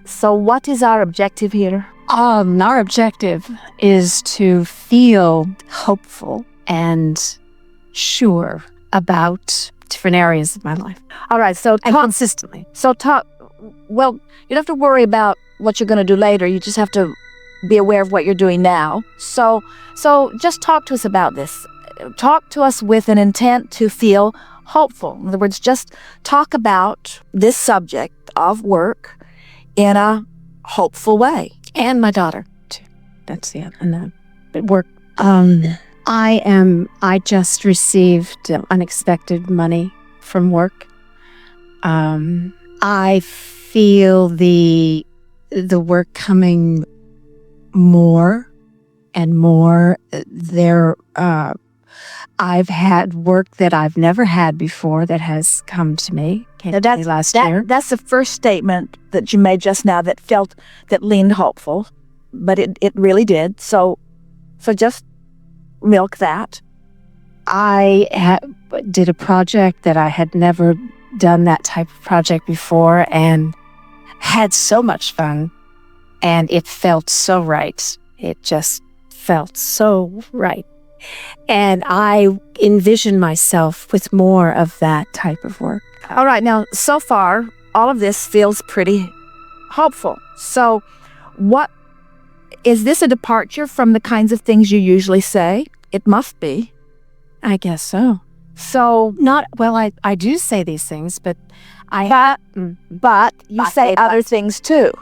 So what is our objective here? Our objective is to feel hopeful and sure about different areas of my life. All right, so And consistently. Well, you don't have to worry about what you're going to do later. You just have to be aware of what you're doing now. So just talk to us about this. Talk to us with an intent to feel hopeful. In other words, just talk about this subject of work in a hopeful way. And my daughter, too. That's the other. And at work. I just received unexpected money from work. I feel the work coming more and more. I've had work that I've never had before that has come to me. Last year. That's the first statement that you made just now that leaned hopeful, but it really did. So just milk that. I did a project that I had never done that type of project before and had so much fun, and it felt so right. It just felt so right. And I envision myself with more of that type of work. All right, now, so far, all of this feels pretty hopeful. So is this a departure from the kinds of things you usually say? It must be. I guess so. So, I do say these things, but but you say other things too.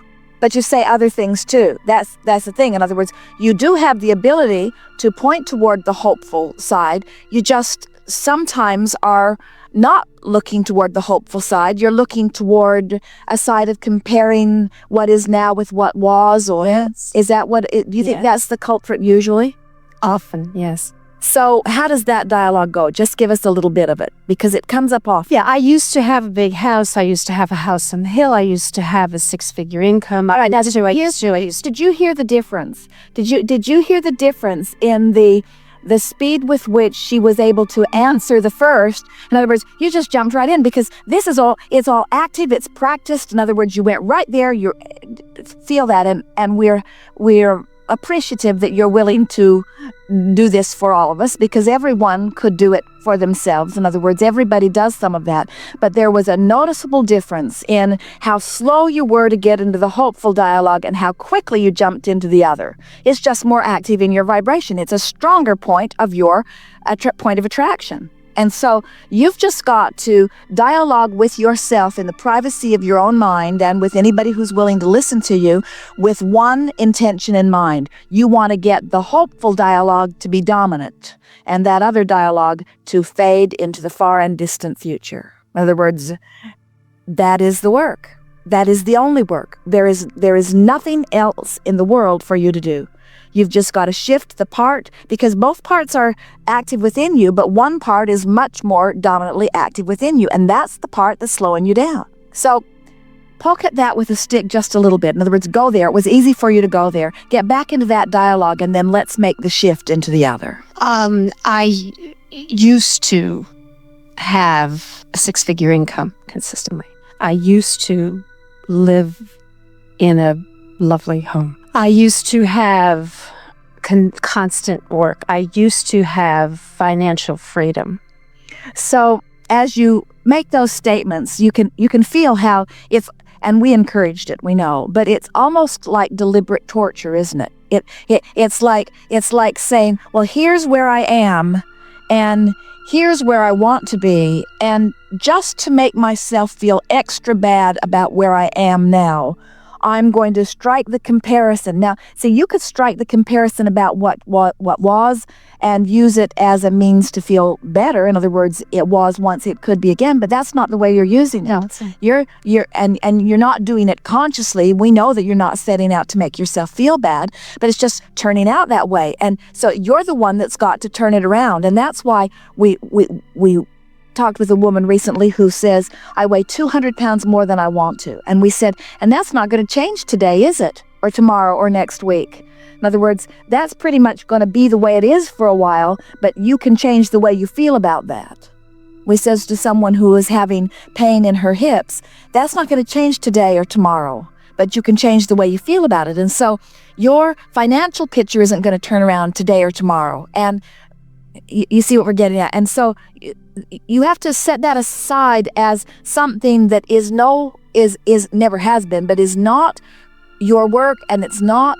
But you say other things too. That's the thing. In other words, you do have the ability to point toward the hopeful side. You just sometimes are not looking toward the hopeful side. You're looking toward a side of comparing what is now with what was, or is that do you think that's the culprit usually? Often, yes. So how does that dialogue go? Just give us a little bit of it, because it comes up often. Yeah, I used to have a big house. I used to have a house on the hill. I used to have a 6-figure income. All right, that's true. Did you hear the difference? Did you hear the difference in the speed with which she was able to answer the first? In other words, you just jumped right in, because it's all active, it's practiced. In other words, you went right there. You feel that, and we're appreciative that you're willing to do this for all of us, because everyone could do it for themselves. In other words, everybody does some of that. But there was a noticeable difference in how slow you were to get into the hopeful dialogue and how quickly you jumped into the other. It's just more active in your vibration. It's a stronger point of your point of attraction. And so you've just got to dialogue with yourself in the privacy of your own mind, and with anybody who's willing to listen to you, with one intention in mind. You want to get the hopeful dialogue to be dominant, and that other dialogue to fade into the far and distant future. In other words, that is the work. That is the only work. There is nothing else in the world for you to do. You've just got to shift the part, because both parts are active within you, but one part is much more dominantly active within you, and that's the part that's slowing you down. So poke at that with a stick just a little bit. In other words, go there. It was easy for you to go there. Get back into that dialogue, and then let's make the shift into the other. I used to have a 6-figure income consistently. I used to live in a lovely home. I used to have constant work. I used to have financial freedom. So as you make those statements, you can feel how and we encouraged it, we know, but it's almost like deliberate torture, isn't it? It's like saying, well, here's where I am, and here's where I want to be, and just to make myself feel extra bad about where I am now, I'm going to strike the comparison. Now, see, you could strike the comparison about what was and use it as a means to feel better. In other words, it was once, it could be again, but that's not the way you're using it. No, it's not. You're not doing it consciously. We know that you're not setting out to make yourself feel bad, but it's just turning out that way. And so you're the one that's got to turn it around. And that's why we talked with a woman recently who says, I weigh 200 pounds more than I want to. And we said, and that's not going to change today, is it? Or tomorrow or next week. In other words, that's pretty much going to be the way it is for a while, but you can change the way you feel about that. We says to someone who is having pain in her hips, that's not going to change today or tomorrow, but you can change the way you feel about it. And so your financial picture isn't going to turn around today or tomorrow. And you see what we're getting at. And so you have to set that aside as something that is never has been, but is not your work, and it's not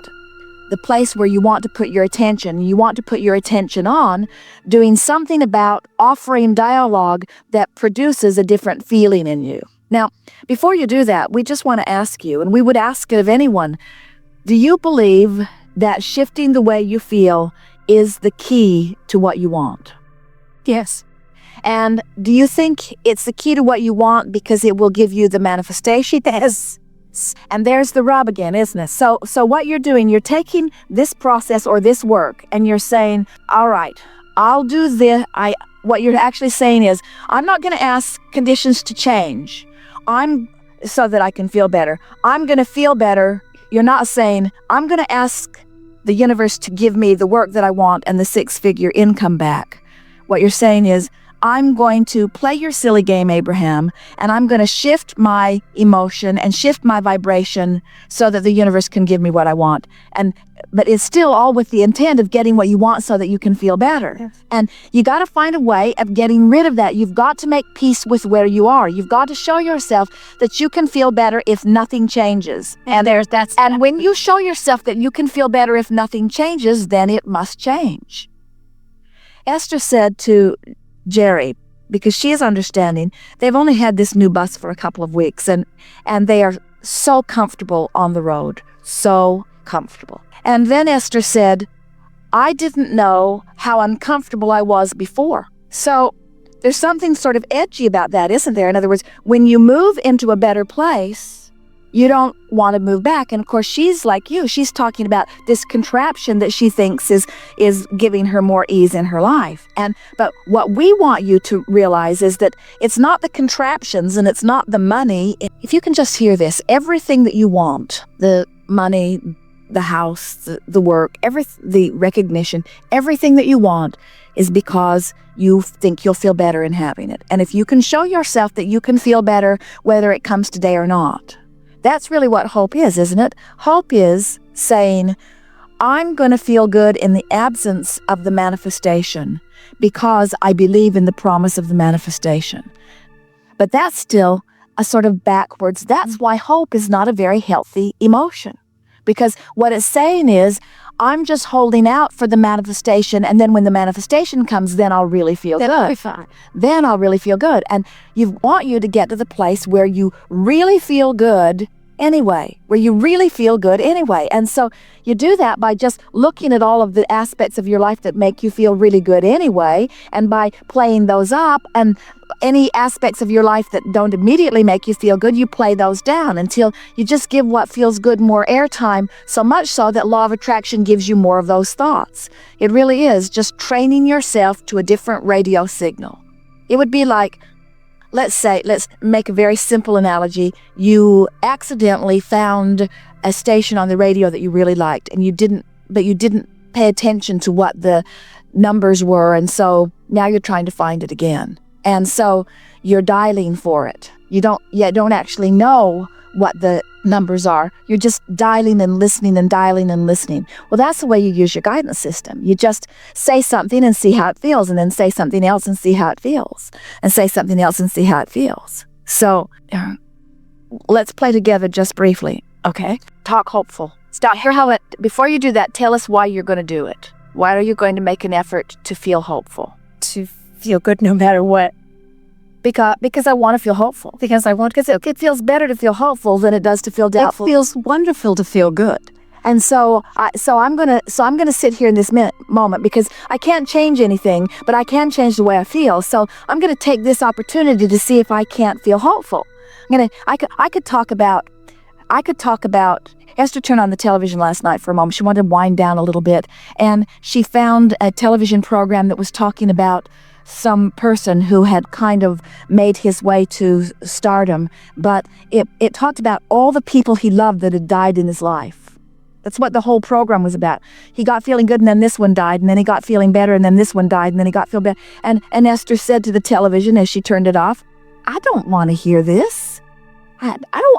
the place where you want to put your attention. You want to put your attention on doing something about offering dialogue that produces a different feeling in you. Now, before you do that, we just want to ask you, and we would ask it of anyone, do you believe that shifting the way you feel is the key to what you want? Yes. And do you think it's the key to what you want because it will give you the manifestation? Yes. And there's the rub again, isn't it? So what you're doing, you're taking this process or this work and you're saying, all right, I'll do this. What you're actually saying is, I'm not going to ask conditions to change. So that I can feel better. I'm going to feel better. You're not saying, I'm going to ask the universe to give me the work that I want and the 6-figure income back. What you're saying is, I'm going to play your silly game, Abraham, and I'm going to shift my emotion and shift my vibration so that the universe can give me what I want. But it's still all with the intent of getting what you want so that you can feel better. Yes. And you got to find a way of getting rid of that. You've got to make peace with where you are. You've got to show yourself that you can feel better if nothing changes. And when you show yourself that you can feel better if nothing changes, then it must change. Esther said to Jerry, because she is understanding, they've only had this new bus for a couple of weeks, and they are so comfortable on the road, so comfortable. And then Esther said, I didn't know how uncomfortable I was before. So there's something sort of edgy about that, isn't there? In other words, when you move into a better place, you don't want to move back. And of course, she's like you. She's talking about this contraption that she thinks is giving her more ease in her life. But what we want you to realize is that it's not the contraptions and it's not the money. If you can just hear this, everything that you want, the money, the house, the work, the recognition, everything that you want is because you think you'll feel better in having it. And if you can show yourself that you can feel better whether it comes today or not, that's really what hope is, isn't it? Hope is saying, I'm going to feel good in the absence of the manifestation because I believe in the promise of the manifestation. But that's still a sort of backwards. That's why hope is not a very healthy emotion. Because what it's saying is, I'm just holding out for the manifestation, and then when the manifestation comes, then I'll really feel good. Then I'll really feel good. And you want you to get to the place where you really feel good anyway, And so you do that by just looking at all of the aspects of your life that make you feel really good anyway, and by playing those up, and any aspects of your life that don't immediately make you feel good, you play those down until you just give what feels good more airtime, so much so that law of attraction gives you more of those thoughts. It really is just training yourself to a different radio signal. It would be like, let's make a very simple analogy. You accidentally found a station on the radio that you really liked, and you didn't pay attention to what the numbers were, and so now you're trying to find it again. And so you're dialing for it. You don't actually know what the numbers are. You're just dialing and listening and dialing and listening. Well, that's the way you use your guidance system. You just say something and see how it feels, and then say something else and see how it feels, and say something else and see how it feels. So let's play together just briefly. Okay? Talk hopeful. Stop. Before you do that, tell us why you're going to do it. Why are you going to make an effort to feel hopeful? To feel good no matter what. Because I want to feel hopeful. Because it feels better to feel hopeful than it does to feel doubtful. It feels wonderful to feel good. And so I'm gonna sit here in this moment because I can't change anything, but I can change the way I feel. So I'm gonna take this opportunity to see if I can't feel hopeful. I could talk about. Esther turned on the television last night for a moment. She wanted to wind down a little bit, and she found a television program that was talking about some person who had kind of made his way to stardom, but it talked about all the people he loved that had died in his life. That's what the whole program was about. He got feeling good, and then this one died, and then he got feeling better, and then this one died, and then he got feeling better. And Esther said to the television as she turned it off, I don't want to hear this.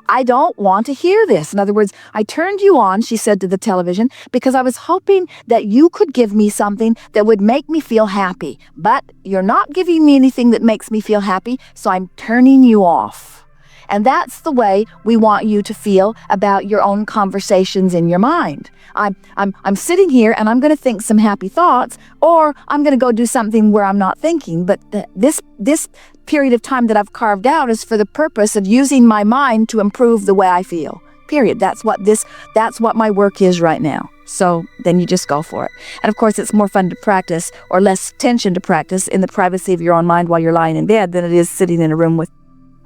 I don't want to hear this. In other words, I turned you on, she said to the television, because I was hoping that you could give me something that would make me feel happy. But you're not giving me anything that makes me feel happy, so I'm turning you off. And that's the way we want you to feel about your own conversations in your mind. I'm sitting here and I'm going to think some happy thoughts, or I'm going to go do something where I'm not thinking. But this period of time that I've carved out is for the purpose of using my mind to improve the way I feel. Period. That's what my work is right now. So then you just go for it. And of course, it's more fun to practice, or less tension to practice, in the privacy of your own mind while you're lying in bed than it is sitting in a room with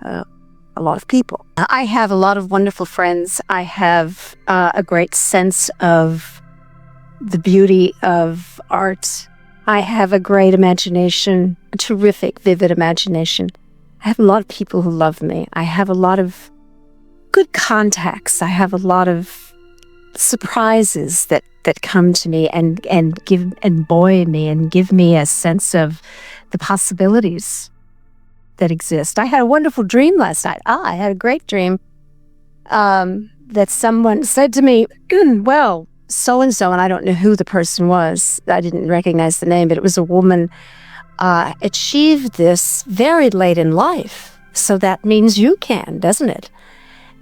a lot of people. I have a lot of wonderful friends. I have a great sense of the beauty of art. I have a great imagination, a terrific, vivid imagination. I have a lot of people who love me. I have a lot of good contacts. I have a lot of surprises that come to me and buoy me and give me a sense of the possibilities that exist. I had a wonderful dream last night. I had a great dream that someone said to me, well, so-and-so, and I don't know who the person was. I didn't recognize the name, but it was a woman, achieved this very late in life. So that means you can, doesn't it?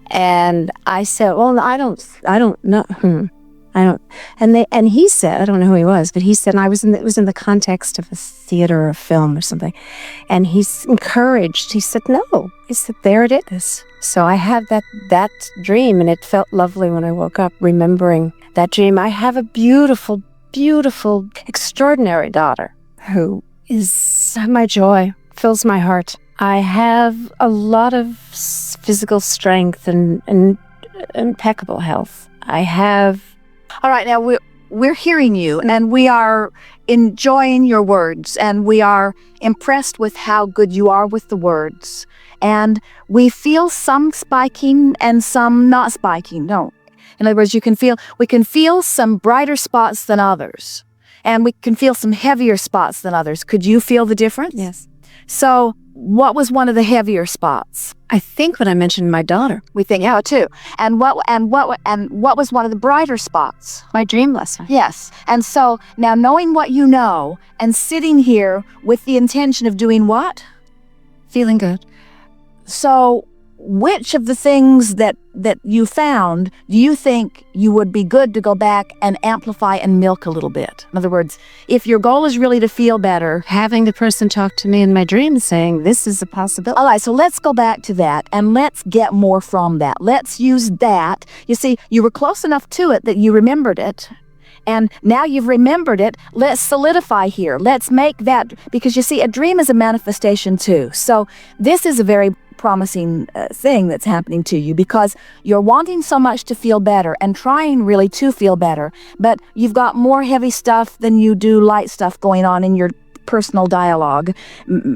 And I said, well, I don't know. And he said, I don't know who he was, but he said, and it was in the context of a theater or a film or something. And he's encouraged. He said, no. He said, there it is. So I had that dream, and it felt lovely when I woke up remembering that dream. I have a beautiful, beautiful, extraordinary daughter who is my joy, fills my heart. I have a lot of physical strength and impeccable health. I have. All right, now we're hearing you, and we are enjoying your words, and we are impressed with how good you are with the words. And we feel some spiking and some not spiking. No. In other words, we can feel some brighter spots than others, and we can feel some heavier spots than others. Could you feel the difference? Yes. So what was one of the heavier spots? I think when I mentioned my daughter. We think, yeah, too. And what was one of the brighter spots? My dream last night. Yes. And so now, knowing what you know and sitting here with the intention of doing what? Feeling good. So which of the things that you found do you think you would be good to go back and amplify and milk a little bit? In other words, if your goal is really to feel better, having the person talk to me in my dream saying, this is a possibility. All right, so let's go back to that and let's get more from that. Let's use that. You see, you were close enough to it that you remembered it. And now you've remembered it, let's solidify here. Let's make that, because you see, a dream is a manifestation too. So this is a very promising thing that's happening to you, because you're wanting so much to feel better and trying really to feel better, but you've got more heavy stuff than you do light stuff going on in your personal dialogue,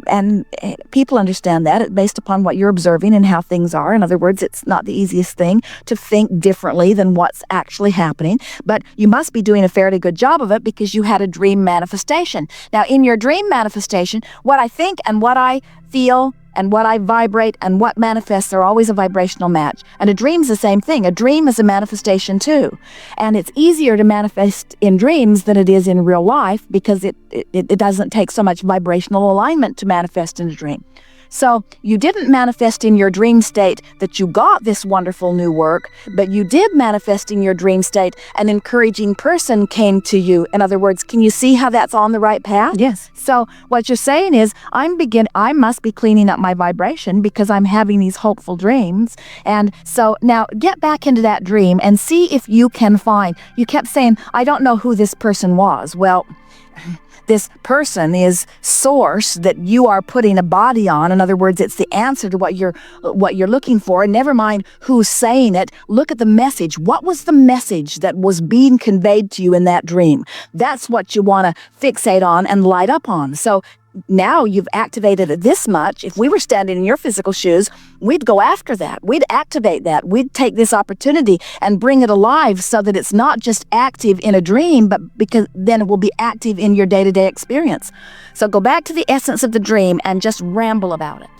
and people understand that based upon what you're observing and how things are. In other words, it's not the easiest thing to think differently than what's actually happening, but you must be doing a fairly good job of it because you had a dream manifestation. Now, in your dream manifestation, what I think and what I feel and what I vibrate and what manifests are always a vibrational match. And a dream's the same thing. A dream is a manifestation too. And it's easier to manifest in dreams than it is in real life because it doesn't take so much vibrational alignment to manifest in a dream. So you didn't manifest in your dream state that you got this wonderful new work, but you did manifest in your dream state an encouraging person came to you. In other words, can you see how that's on the right path? Yes. So what you're saying is, I must be cleaning up my vibration because I'm having these hopeful dreams. And so now get back into that dream and see if you can find. You kept saying, I don't know who this person was. Well, this person is source that you are putting a body on. In other words, it's the answer to what you're looking for. And never mind who's saying it. Look at the message. What was the message that was being conveyed to you in that dream? That's what you want to fixate on and light up on. So now you've activated it this much. If we were standing in your physical shoes, we'd go after that. We'd activate that. We'd take this opportunity and bring it alive so that it's not just active in a dream, but because then it will be active in your day-to-day experience. So go back to the essence of the dream and just ramble about it.